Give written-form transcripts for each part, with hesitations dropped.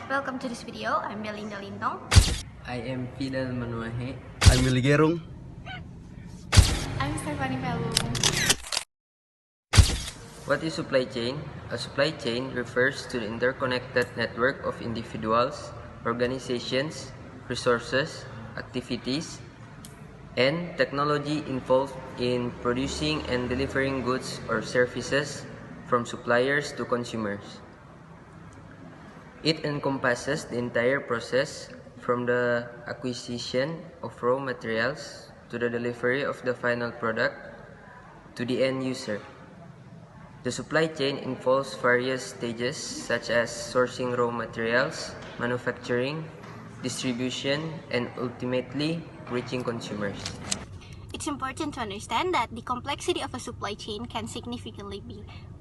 Welcome to this video. I'm Belinda Lintong. I am Fidel Manuahe. I'm Willy Gerung. I'm Stephanie Pelung. What is supply chain? A supply chain refers to the interconnected network of individuals, organizations, resources, activities, and technology involved in producing and delivering goods or services from suppliers to consumers. It encompasses the entire process from the acquisition of raw materials to the delivery of the final product to the end user. The supply chain involves various stages such as sourcing raw materials, manufacturing, distribution, and ultimately reaching consumers. It's important to understand that the complexity of a supply chain can significantly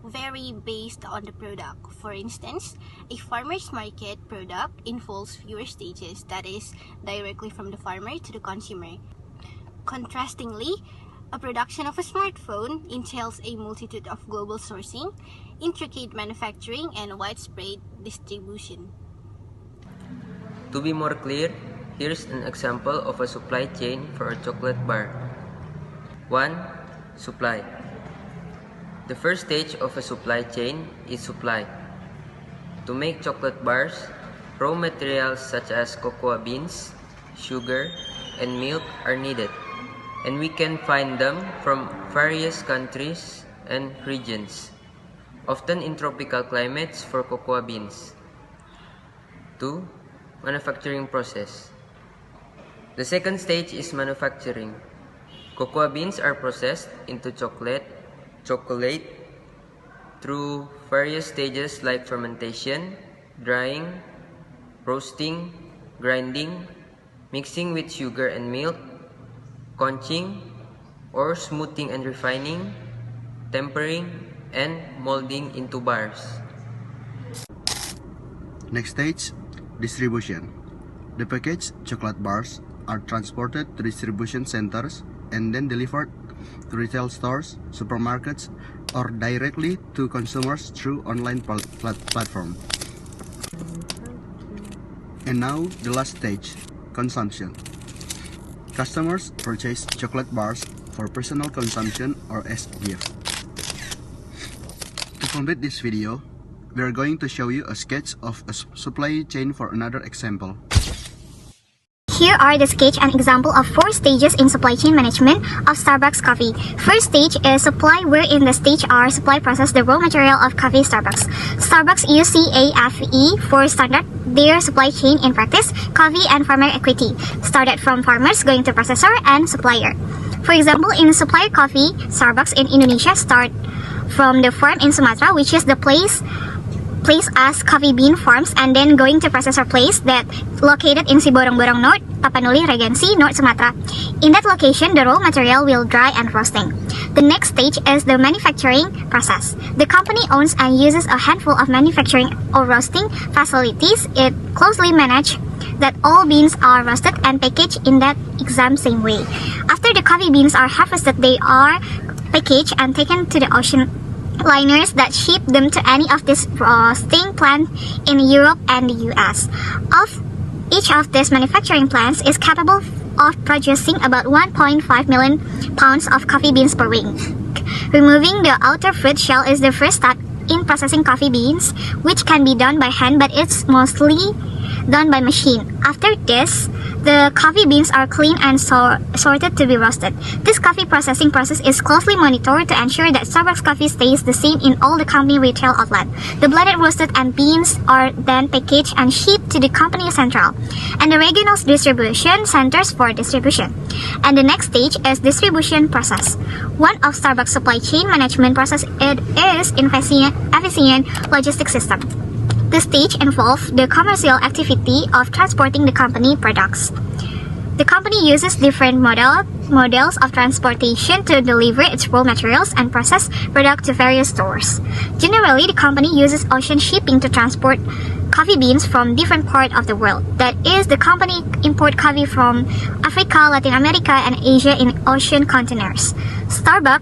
vary based on the product. For instance, a farmer's market product involves fewer stages, that is, directly from the farmer to the consumer. Contrastingly, a production of a smartphone entails a multitude of global sourcing, intricate manufacturing, and widespread distribution. To be more clear, here's an example of a supply chain for a chocolate bar. 1. Supply. The first stage of a supply chain is supply. To make chocolate bars, raw materials such as cocoa beans, sugar, and milk are needed, and we can find them from various countries and regions, often in tropical climates for cocoa beans. 2. Manufacturing process. The second stage is manufacturing. Cocoa beans are processed into chocolate through various stages like fermentation, drying, roasting, grinding, mixing with sugar and milk, conching or smoothing and refining, tempering, and molding into bars. Next stage, distribution. The packaged chocolate bars are transported to distribution centers and then delivered to retail stores, supermarkets, or directly to consumers through online platform. And now the last stage, consumption. Customers purchase chocolate bars for personal consumption or as gift. To complete this video, we are going to show you a sketch of a supply chain for another example. Here are the sketch and example of 4 stages in supply chain management of Starbucks coffee. First stage is supply, wherein the stage are supply process the raw material of coffee Starbucks. Starbucks use CAFE for standard their supply chain in practice, coffee and farmer equity, started from farmers going to processor and supplier. For example, in supplier coffee, Starbucks in Indonesia start from the farm in Sumatra, which is the place as coffee bean farms, and then going to processor place that located in Siborong-Borong North, Tapanuli, Regency, North Sumatra. In that location, the raw material will dry and roasting. The next stage is the manufacturing process. The company owns and uses a handful of manufacturing or roasting facilities. It closely manages that all beans are roasted and packaged in that exact same way. After the coffee beans are harvested, they are packaged and taken to the ocean liners that ship them to any of these roasting plants in Europe and the US. Each of these manufacturing plants is capable of producing about 1.5 million pounds of coffee beans per week. Removing the outer fruit shell is the first step in processing coffee beans, which can be done by hand, but it's mostly done by machine. After this, the coffee beans are cleaned and sorted to be roasted. This coffee processing process is closely monitored to ensure that Starbucks coffee stays the same in all the company retail outlets. The blended roasted and beans are then packaged and shipped to the company central and the regional distribution centers for distribution. And the next stage is distribution process. One of Starbucks supply chain management process is efficient logistics system. The stage involves the commercial activity of transporting the company products. The company uses different models of transportation to deliver its raw materials and process product to various stores. Generally, the company uses ocean shipping to transport coffee beans from different parts of the world. That is, the company import coffee from Africa, Latin America, and Asia in ocean containers. Starbucks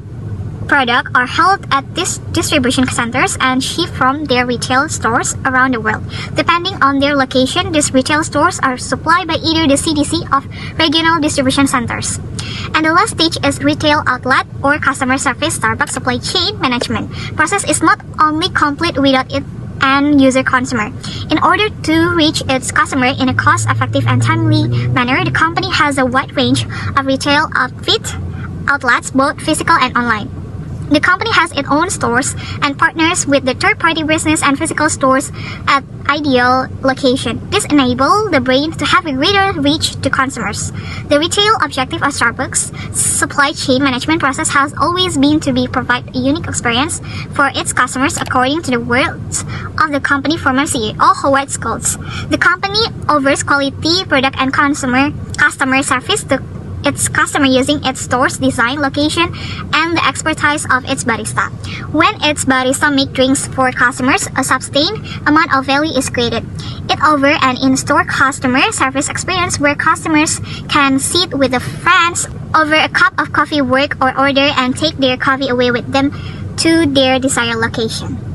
products are held at these distribution centers and shipped from their retail stores around the world. Depending on their location, these retail stores are supplied by either the CDC of regional distribution centers. And the last stage is retail outlet or customer service Starbucks supply chain management. Process is not only complete without it and user consumer. In order to reach its customer in a cost-effective and timely manner, the company has a wide range of retail outlets, both physical and online. The company has its own stores and partners with the third-party business and physical stores at ideal location. This enables the brand to have a greater reach to consumers. The retail objective of Starbucks' supply chain management process has always been to provide a unique experience for its customers according to the words of the company former CEO, Howard Schultz. The company offers quality product and customer service to its customer using its store's design, location, and the expertise of its barista. When its barista make drinks for customers, a sustained amount of value is created. It offers an in-store customer service experience where customers can sit with their friends over a cup of coffee, work or order, and take their coffee away with them to their desired location.